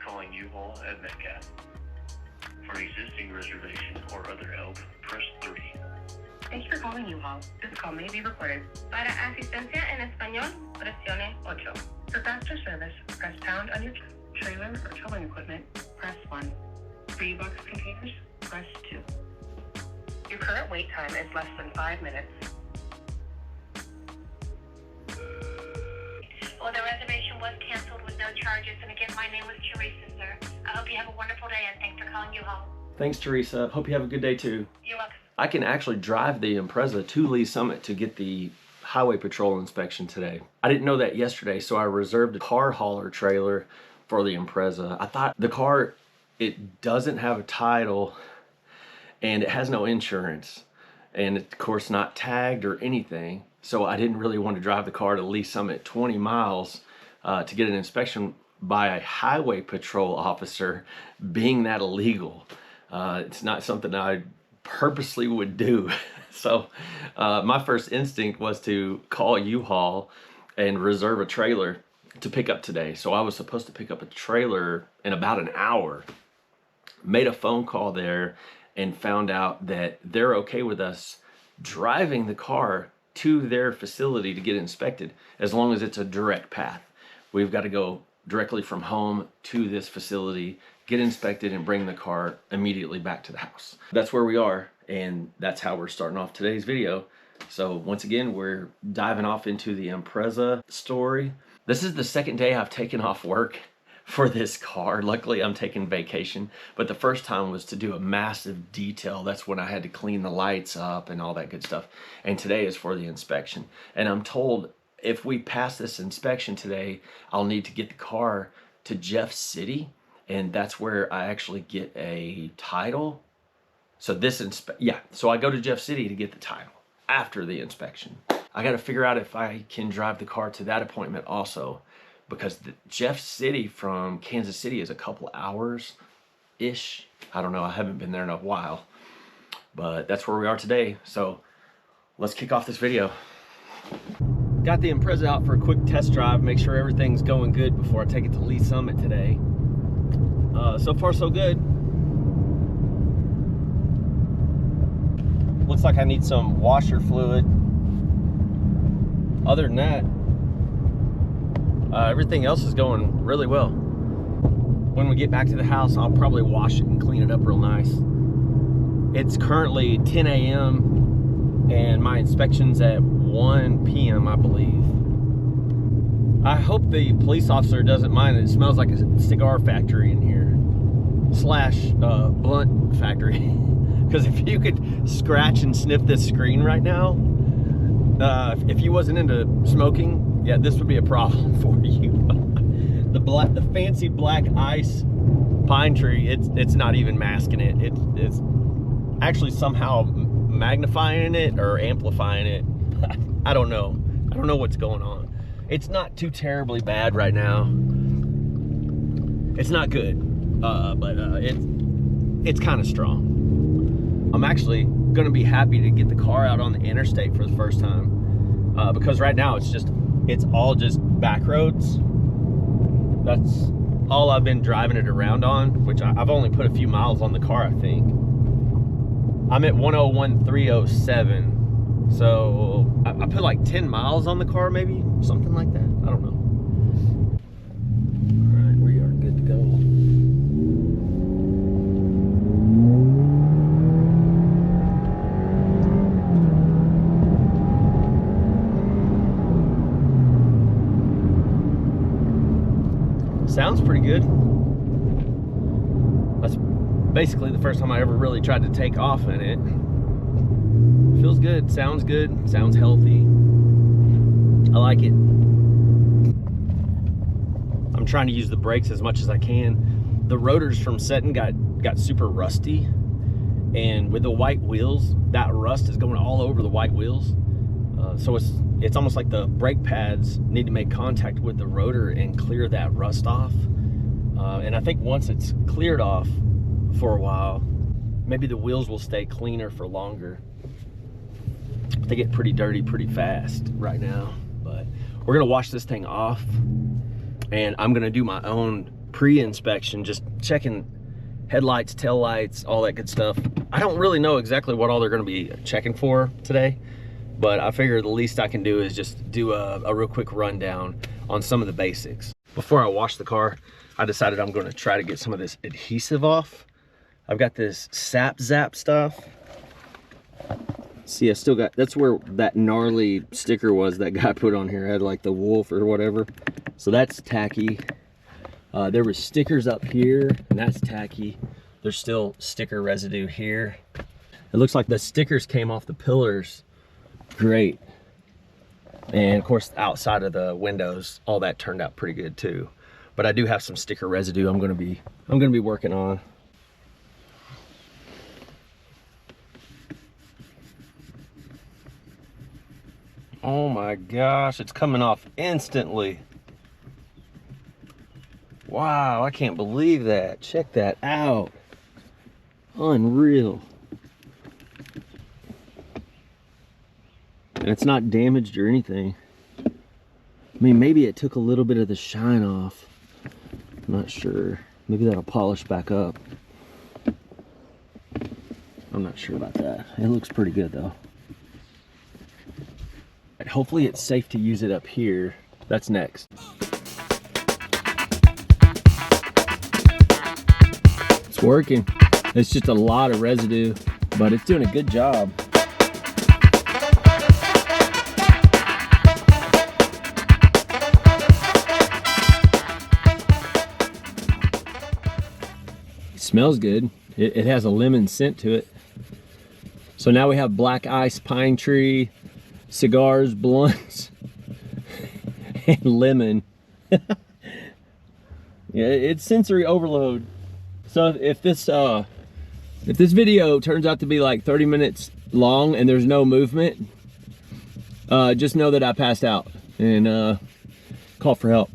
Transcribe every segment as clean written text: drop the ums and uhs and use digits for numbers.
calling U-Haul at Metcalf. For an existing reservation or other help, press 3. Thank you for calling U-Haul. This call may be recorded. Para asistencia en español, presione 8. For faster service, press pound on your trailer or towing equipment, press 1. For U-Box containers, press 2. Your current wait time is less than 5 minutes. Well, the reservation was canceled with no charges. And again, my name was Teresa, sir. I hope you have a wonderful day, and thanks for calling U-Haul. Thanks, Teresa. Hope you have a good day too. You're welcome. I can actually drive the Impreza to Lee Summit to get the highway patrol inspection today. I didn't know that yesterday, so I reserved a car hauler trailer for the Impreza. I thought the car, it doesn't have a title and it has no insurance, and it's of course not tagged or anything. So I didn't really want to drive the car to Lee Summit 20 miles to get an inspection by a highway patrol officer, being that illegal. It's not something I purposely would do. So my first instinct was to call U-Haul and reserve a trailer to pick up today. So I was supposed to pick up a trailer in about an hour. Made a phone call there and found out that they're okay with us driving the car to their facility to get inspected, as long as it's a direct path. We've got to go directly from home to this facility, get inspected, and bring the car immediately back to the house. That's where we are, and that's how we're starting off today's video. So once again, we're diving off into the Impreza story. This is the second day I've taken off work for this car. Luckily, I'm taking vacation, but the first time was to do a massive detail. That's when I had to clean the lights up and all that good stuff. And today is for the inspection. And I'm told if we pass this inspection today, I'll need to get the car to Jeff City, and that's where I actually get a title. So so I go to Jeff City to get the title after the inspection. I got to figure out if I can drive the car to that appointment also, because Jeff City from Kansas City is a couple hours-ish. I don't know, I haven't been there in a while, but that's where we are today. So let's kick off this video. Got the Impreza out for a quick test drive, make sure everything's going good before I take it to Lee Summit today. So far so good. Looks like I need some washer fluid. Other than that, everything else is going really well. When we get back to the house, I'll probably wash it and clean it up real nice. It's currently 10 a.m. and my inspection's at 1 p.m. I believe. I hope the police officer doesn't mind it. It smells like a cigar factory in here. Slash blunt factory. Because if you could scratch and sniff this screen right now, if you wasn't into smoking, yeah, this would be a problem for you. The fancy black ice pine tree, it's not even masking it. It's actually somehow magnifying it or amplifying it. I don't know. I don't know what's going on. It's not too terribly bad right now. It's not good, but it's kind of strong. I'm actually gonna be happy to get the car out on the interstate for the first time, because right now it's all just back roads. That's all I've been driving it around on, which I've only put a few miles on the car, I think. I'm at 101,307, so I put like 10 miles on the car, maybe something like that. I don't know. All right, we are good to go. Sounds pretty good. That's basically the first time I ever really tried to take off in it. Feels good, sounds healthy. I like it. I'm trying to use the brakes as much as I can. The rotors from setting got super rusty, and with the white wheels, that rust is going all over the white wheels. So it's almost like the brake pads need to make contact with the rotor and clear that rust off. And I think once it's cleared off for a while, maybe the wheels will stay cleaner for longer. They get pretty dirty pretty fast right now, but we're gonna wash this thing off, and I'm gonna do my own pre-inspection, just checking headlights, tail lights, all that good stuff. I don't really know exactly what all they're going to be checking for today, but I figure the least I can do is just do a real quick rundown on some of the basics. Before I wash the car, I decided I'm going to try to get some of this adhesive off. I've got this sap zap stuff. See, I still got, that's where that gnarly sticker was that guy put on here. It had like the wolf or whatever. So that's tacky. There was stickers up here, and that's tacky. There's still sticker residue here. It looks like the stickers came off the pillars. Great. And of course, outside of the windows, all that turned out pretty good too. But I do have some sticker residue I'm gonna be working on. Oh my gosh, it's coming off instantly. Wow, I can't believe that. Check that out. Unreal. And it's not damaged or anything. I mean, maybe it took a little bit of the shine off. I'm not sure. Maybe that'll polish back up. I'm not sure about that. It looks pretty good though. Hopefully it's safe to use it up here. That's next. It's working. It's just a lot of residue, but it's doing a good job. It smells good. It has a lemon scent to it. So now we have black ice, pine tree, cigars, blunts, and lemon. Yeah, it's sensory overload. So if this video turns out to be like 30 minutes long and there's no movement, just know that I passed out and call for help.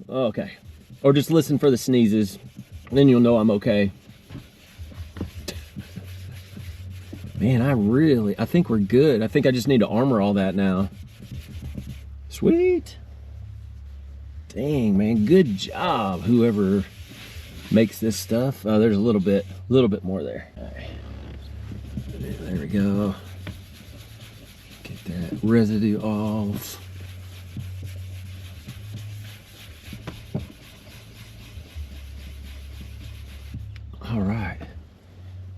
Okay. Or just listen for the sneezes, then you'll know I'm okay. Man, I think we're good. I think I just need to armor all that now. Sweet. Dang, man, good job, whoever makes this stuff. Oh, there's a little bit more there. All right. There we go. Get that residue off. All right.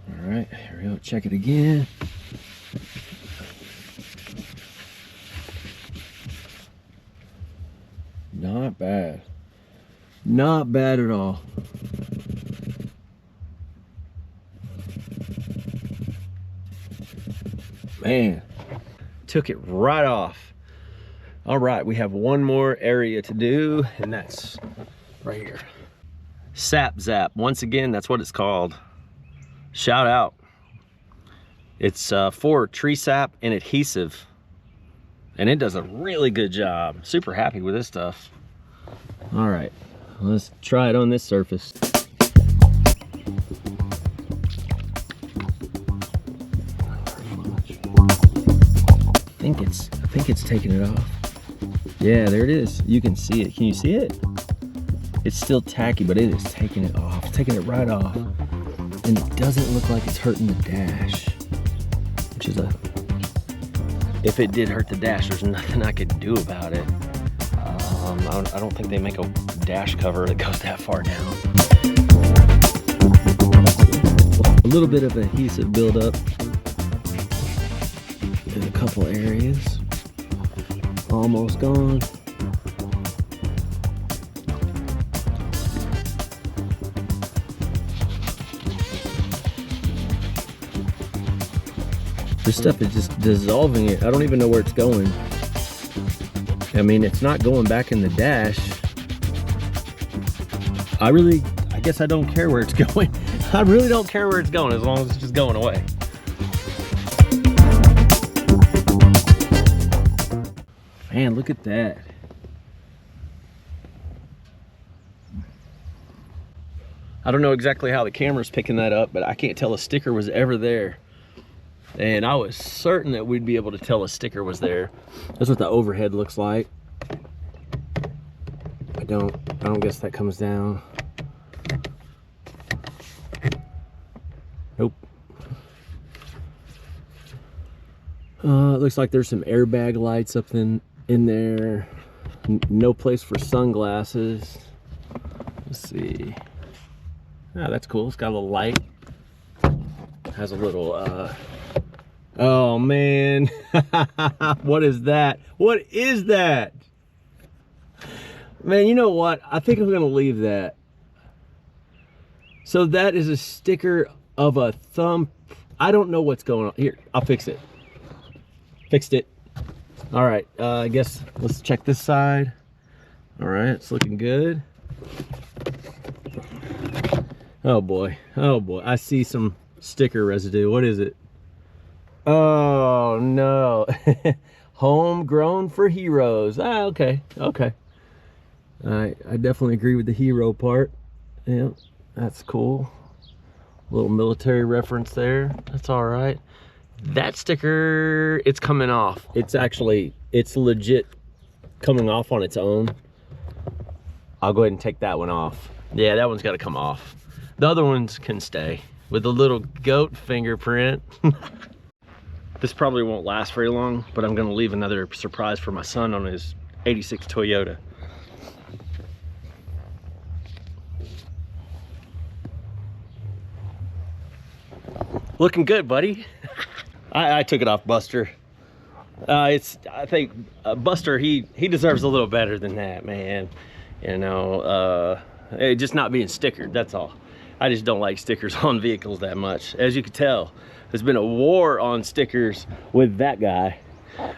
All right, here we go, check it again. Not bad. Not bad at all. Man, took it right off. All right, we have one more area to do, and that's right here. Sap Zap, once again, that's what it's called. Shout out. It's for tree sap and adhesive, and it does a really good job. Super happy with this stuff. All right, let's try it on this surface. I think it's taking it off. Yeah, there it is. You can see it. Can you see it? It's still tacky, but it is taking it off. It's taking it right off. And it doesn't look like it's hurting the dash, which is if it did hurt the dash, there's nothing I could do about it. I don't think they make a dash cover that goes that far down. A little bit of adhesive buildup in a couple areas. Almost gone. This stuff is just dissolving it. I don't even know where it's going. I mean, it's not going back in the dash. I guess I don't care where it's going. I really don't care where it's going as long as it's just going away. Man, look at that. I don't know exactly how the camera's picking that up, but I can't tell a sticker was ever there. And I was certain that we'd be able to tell a sticker was there. That's what the overhead looks like. I don't I don't guess that comes down. Nope. It looks like there's some airbag lights up in there. No place for sunglasses. Let's see. Ah, that's cool. It's got a little light. Has a little oh man. What is that? What is that? Man, you know what? I think I'm gonna leave that. So that is a sticker of a thumb. I don't know what's going on. Here, I'll fix it. Fixed it. All right, I guess let's check this side. All right, it's looking good. Oh boy, I see some sticker residue. What is it? Oh no. Homegrown for heroes. Ah, okay. I definitely agree with the hero part. Yeah, that's cool. A little military reference there. That's all right. That sticker, it's coming off. It's legit coming off on its own. I'll go ahead and take that one off. Yeah, that one's got to come off. The other ones can stay with the little goat fingerprint. This probably won't last very long, but I'm gonna leave another surprise for my son on his 86 Toyota. Looking good, buddy. I took it off Buster. I think Buster, he deserves a little better than that, man. You know, just not being stickered, that's all. I just don't like stickers on vehicles that much. As you can tell, there's been a war on stickers with that guy.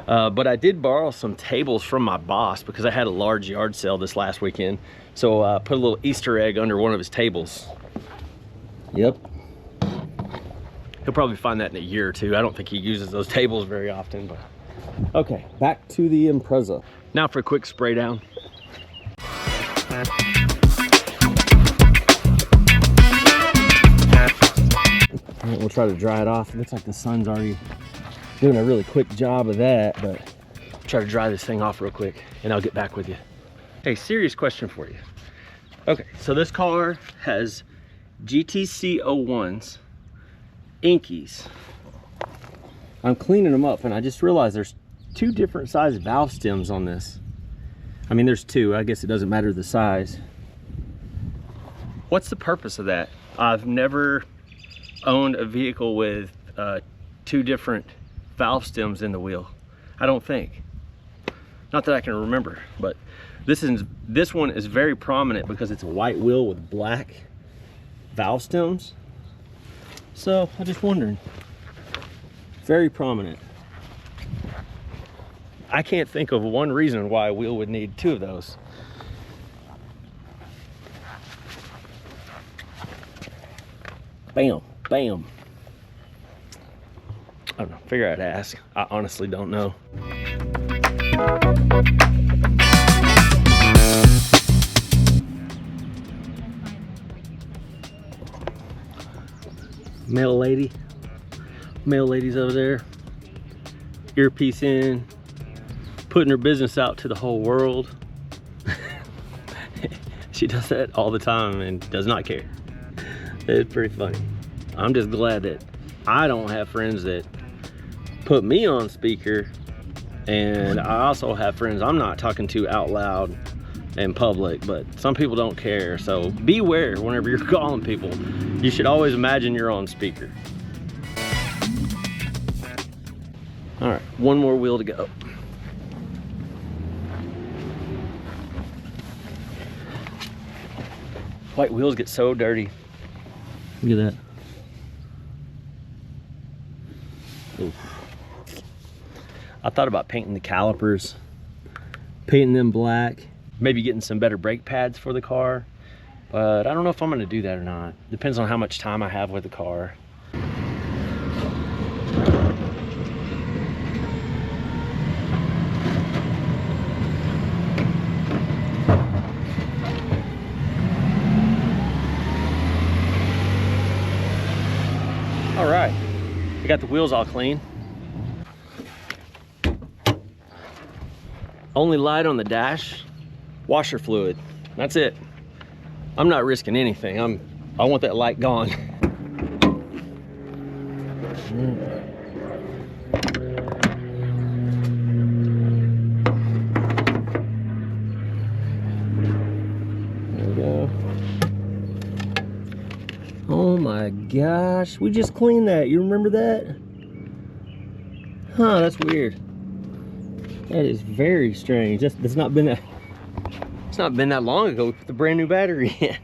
But I did borrow some tables from my boss because I had a large yard sale this last weekend. So I put a little Easter egg under one of his tables. Yep. He'll probably find that in a year or two. I don't think he uses those tables very often, but. Okay, back to the Impreza. Now for a quick spray down. All right, we'll try to dry it off. It looks like the sun's already doing a really quick job of that, but I'll try to dry this thing off real quick and I'll get back with you. Hey, serious question for you. Okay, so this car has GTC 01s, Inkies. I'm cleaning them up and I just realized there's two different size valve stems on this. I mean, there's two. I guess it doesn't matter the size. What's the purpose of that? I've never owned a vehicle with two different valve stems in the wheel. I don't think. Not that I can remember, but this one is very prominent because it's a white wheel with black valve stems. So I'm just wondering. Very prominent. I can't think of one reason why a wheel would need two of those. Bam, bam. I don't know, figure I'd ask. I honestly don't know. Mail lady's over there, earpiece in, putting her business out to the whole world. She does that all the time and does not care. It's pretty funny. I'm just glad that I don't have friends that put me on speaker, and I also have friends I'm not talking to out loud in public, but some people don't care. So beware whenever you're calling people. You should always imagine you're on speaker. All right, one more wheel to go. White wheels get so dirty. Look at that. Oof. I thought about painting the calipers, painting them black, maybe getting some better brake pads for the car, but I don't know if I'm gonna do that or not. Depends on how much time I have with the car. All right, I got the wheels all clean. Only light on the dash, washer fluid. That's it. I'm not risking anything. I want that light gone. There we go. Oh my gosh, we just cleaned that. You remember that? Huh, that's weird. That is very strange. It's not been that long ago we put the brand new battery in.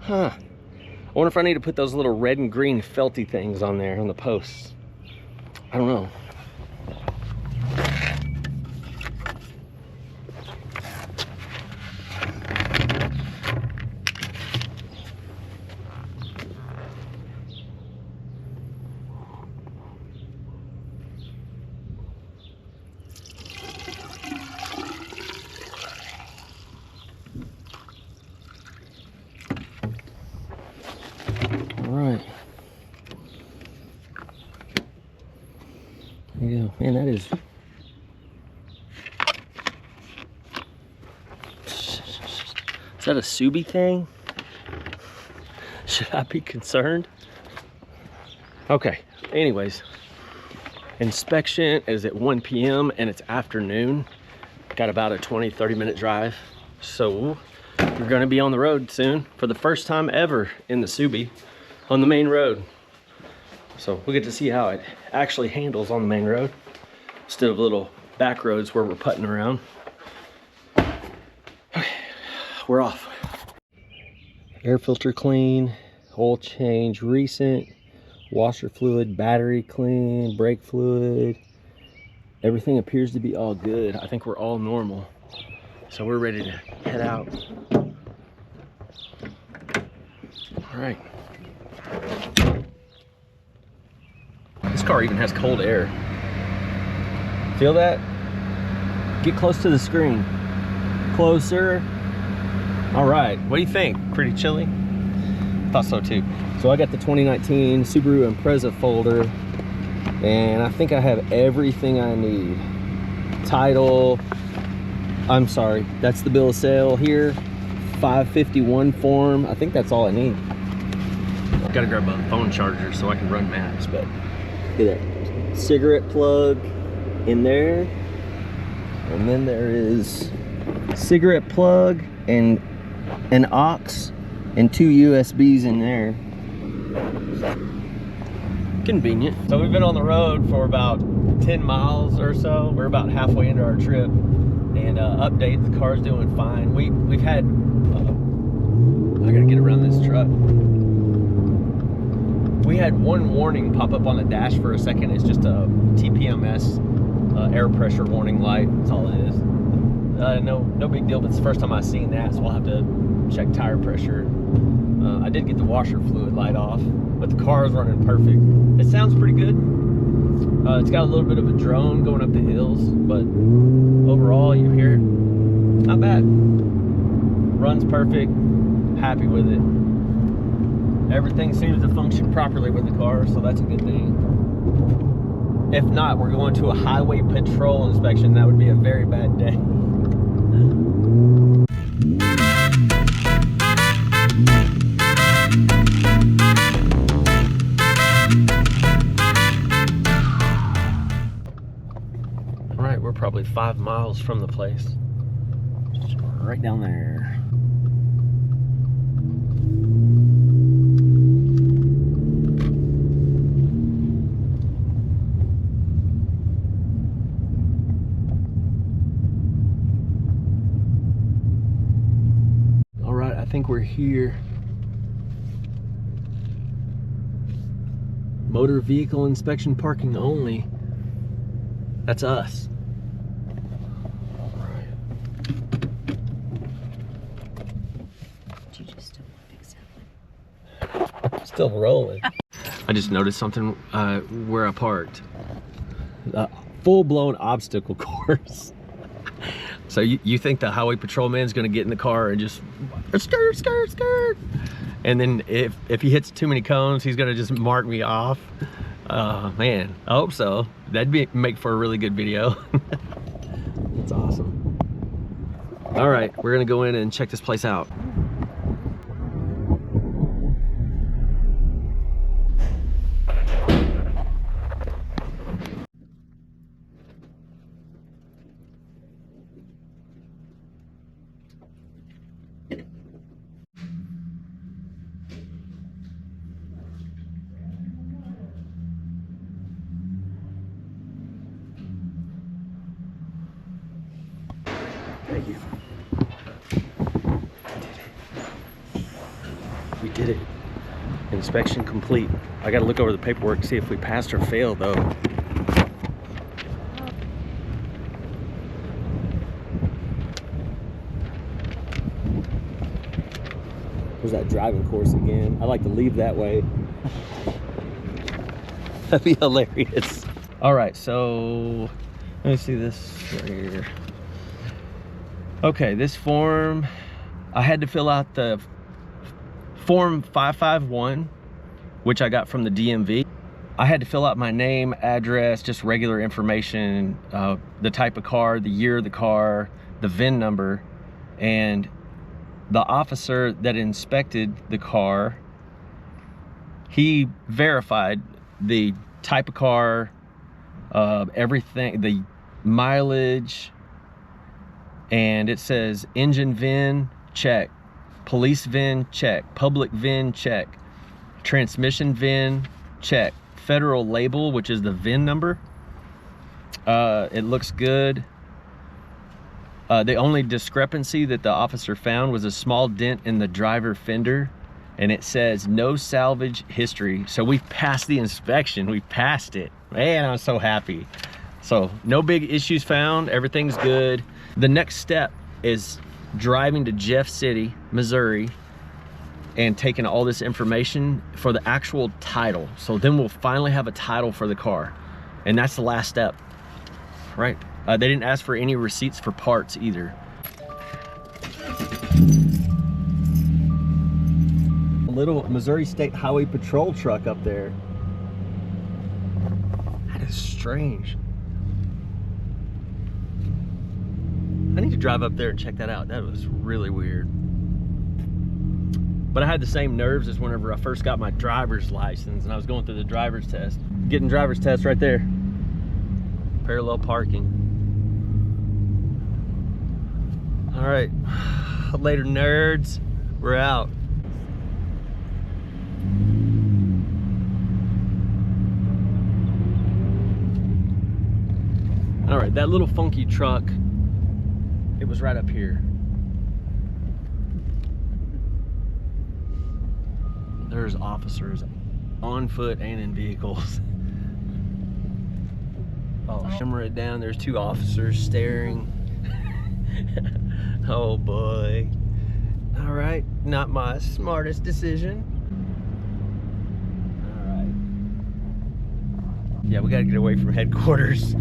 Huh. I wonder if I need to put those little red and green felty things on there on the posts. I don't know. Right. There you go. Man, that is... Is that a Subi thing? Should I be concerned? Okay, anyways. Inspection is at 1 p.m. and it's afternoon. Got about a 20-30 minute drive. So we're gonna be on the road soon for the first time ever in the Subi. On the main road. So we'll get to see how it actually handles on the main road instead of little back roads where we're putting around. Okay, we're off. Air filter clean, oil change recent, washer fluid, battery clean, brake fluid. Everything appears to be all good. I think we're all normal. So we're ready to head out. All right. This car even has cold air. Feel that? Get close to the screen. Closer. All right, what do you think? Pretty chilly? Thought so too. So I got the 2019 Subaru Impreza folder, and I think I have everything I need. Title, I'm sorry, that's the bill of sale here. 551 form, I think that's all I need. Gotta grab a phone charger so I can run maps, but look at that. Cigarette plug in there. And then there is cigarette plug and an aux and 2 USBs in there. Convenient. So we've been on the road for about 10 miles or so. We're about halfway into our trip. And update, the car's doing fine. We've had, I gotta get around this truck. We had one warning pop up on the dash for a second. It's just a TPMS air pressure warning light. That's all it is. No big deal, but it's the first time I've seen that, so we'll have to check tire pressure. I did get the washer fluid light off, but the car is running perfect. It sounds pretty good. It's got a little bit of a drone going up the hills, but overall, you hear it. Not bad. Runs perfect. Happy with it. Everything seems to function properly with the car, so that's a good thing. If not, we're going to a highway patrol inspection. That would be a very bad day. All right, we're probably 5 miles from the place. Just right down there. I think we're here. Motor vehicle inspection parking only. That's us. All right. Did you just still fix that? Still rolling. I just noticed something where I parked. Full-blown obstacle course. So you think the highway patrolman's gonna get in the car and just skirt, skirt, skirt, and then if he hits too many cones, he's gonna just mark me off. Man, I hope so. That'd make for a really good video. That's awesome. All right, we're gonna go in and check this place out. Thank you. We did it. Inspection complete. I gotta look over the paperwork to see if we passed or failed though. There's that driving course again. I like to leave that way. That'd be hilarious. All right, so let me see this right here. Okay, this form, I had to fill out the form 551, which I got from the DMV. I had to fill out my name, address, just regular information, the type of car, the year of the car, the VIN number, and the officer that inspected the car, he verified the type of car, everything, the mileage, and it says engine VIN, check. Police VIN, check. Public VIN, check. Transmission VIN, check. Federal label, which is the VIN number. It looks good. The only discrepancy that the officer found was a small dent in the driver fender, and it says no salvage history. So we passed the inspection. We passed it. Man, I'm so happy. So no big issues found. Everything's good. The next step is driving to Jeff City, Missouri, and taking all this information for the actual title. So then we'll finally have a title for the car. And that's the last step, right? They didn't ask for any receipts for parts either. A little Missouri State Highway Patrol truck up there. That is strange. I need to drive up there and check that out. That was really weird. But I had the same nerves as whenever I first got my driver's license and I was going through the driver's test. Getting driver's test right there. Parallel parking. All right, later nerds, we're out. All right, that little funky truck, it was right up here. There's officers on foot and in vehicles. Oh, shimmer it down, there's two officers staring. Oh boy. All right, not my smartest decision. All right. Yeah, we gotta get away from headquarters.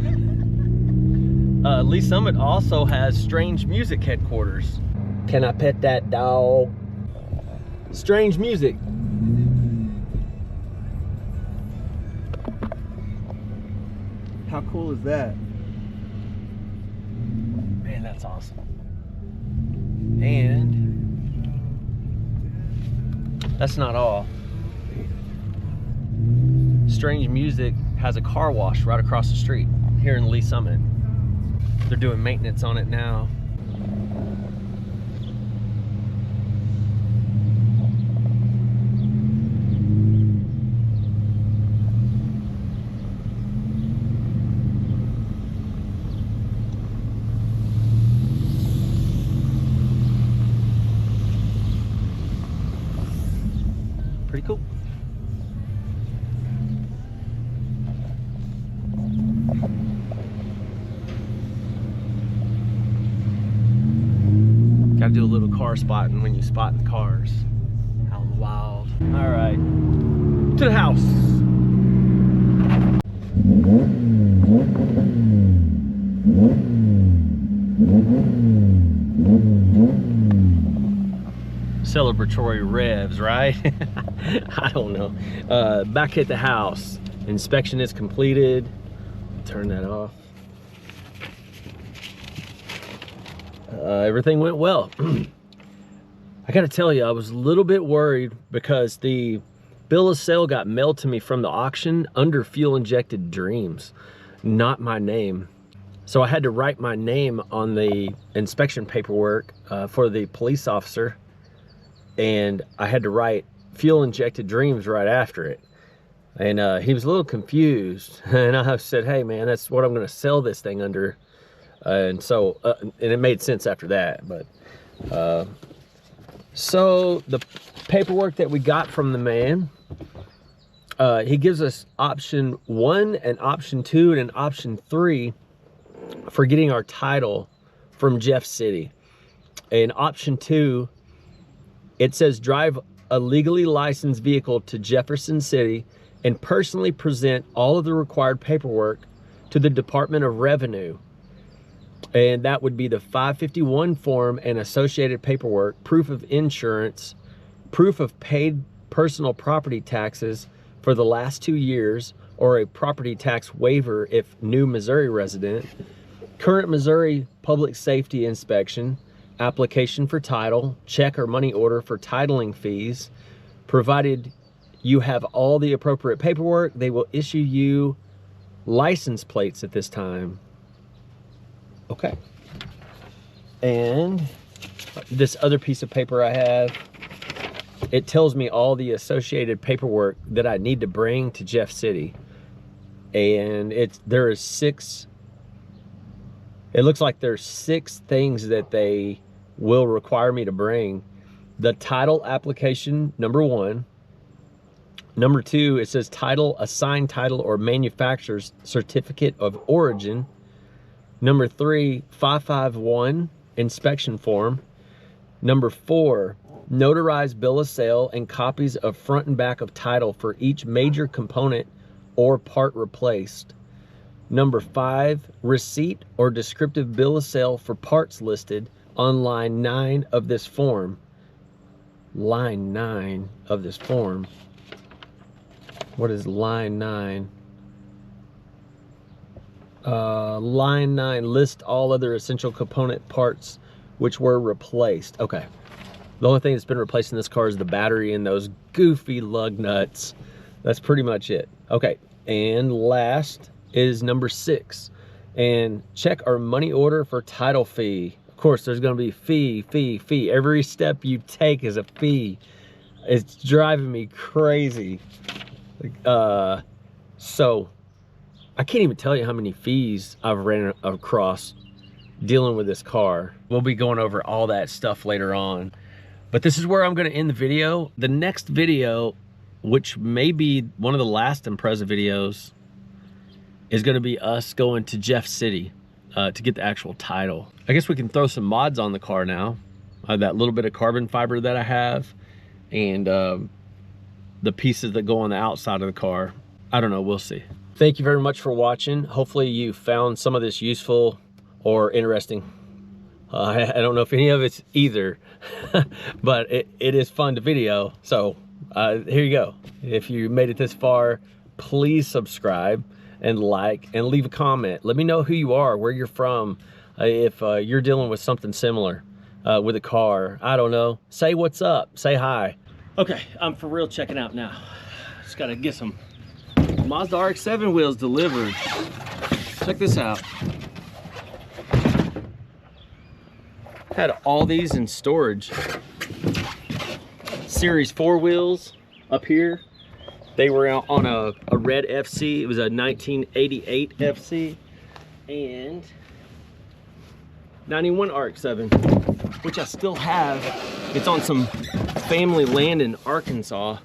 Lee Summit also has Strange Music headquarters. Can I pet that dog? Strange Music. How cool is that? Man, that's awesome. And that's not all. Strange Music has a car wash right across the street here in Lee Summit. They're doing maintenance on it now. Pretty cool. Gotta do a little car spotting when you spot the cars. Out in the wild. All right, to the house. Celebratory revs, right? I don't know. Back at the house. Inspection is completed. Turn that off. everything went well. I gotta tell you, I was a little bit worried because the bill of sale got mailed to me from the auction under Fuelinjecteddreams, not my name. So I had to write my name on the inspection paperwork for the police officer, and I had to write Fuelinjecteddreams right after it. And he was a little confused, and I said, hey man, that's what I'm gonna sell this thing under. And so, and it made sense after that. But so the paperwork that we got from the man, he gives us option 1 and option 2 and an option 3 for getting our title from Jeff City. And option 2, it says drive a legally licensed vehicle to Jefferson City and personally present all of the required paperwork to the Department of Revenue. And that would be the 551 form and associated paperwork, proof of insurance, proof of paid personal property taxes for the last 2 years, or a property tax waiver if new Missouri resident, current Missouri public safety inspection, application for title, check or money order for titling fees. Provided you have all the appropriate paperwork, they will issue you license plates at this time. Okay. And this other piece of paper I have, it tells me all the associated paperwork that I need to bring to Jeff City. And there is 6, it looks like there's 6 things that they will require me to bring. The title application, number 1. Number 2, it says title, assigned title or manufacturer's certificate of origin. Number 3, 551 inspection form. Number 4, notarized bill of sale and copies of front and back of title for each major component or part replaced. Number 5, receipt or descriptive bill of sale for parts listed on line 9 of this form. Line 9 of this form. What is line 9? Line 9, list all other essential component parts which were replaced. Okay. The only thing that's been replaced in this car is the battery and those goofy lug nuts. That's pretty much it. Okay. And last is number 6. And check our money order for title fee. Of course, there's going to be fee. Every step you take is a fee. It's driving me crazy. So I can't even tell you how many fees I've ran across dealing with this car. We'll be going over all that stuff later on, but this is where I'm going to end the video. The next video, which may be one of the last Impreza videos, is going to be us going to Jeff City to get the actual title. I guess we can throw some mods on the car now. That little bit of carbon fiber that I have, and the pieces that go on the outside of the car. I don't know, we'll see. Thank you very much for watching. Hopefully you found some of this useful or interesting. I don't know if any of it's either, but it is fun to video. So here you go. If you made it this far, please subscribe and like and leave a comment. Let me know who you are, where you're from, if you're dealing with something similar with a car. I don't know. Say what's up. Say hi. Okay, I'm for real checking out now. Just gotta get some Mazda RX-7 wheels delivered. Check this out. Had all these in storage. Series 4 wheels up here. They were on a red FC. It was a 1988 FC. And 91 RX-7, which I still have. It's on some family land in Arkansas,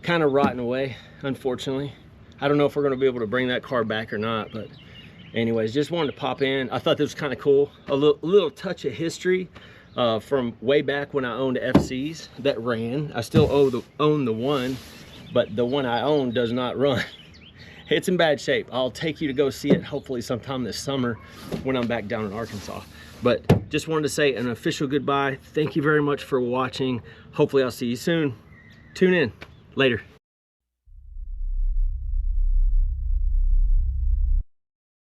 kind of rotting away, unfortunately. I don't know if we're going to be able to bring that car back or not, but anyways, just wanted to pop in. I thought this was kind of cool. A little touch of history from way back when I owned FCs that ran. I still own the one, but the one I own does not run. It's in bad shape. I'll take you to go see it hopefully sometime this summer when I'm back down in Arkansas. But just wanted to say an official goodbye. Thank you very much for watching. Hopefully I'll see you soon. Tune in. Later.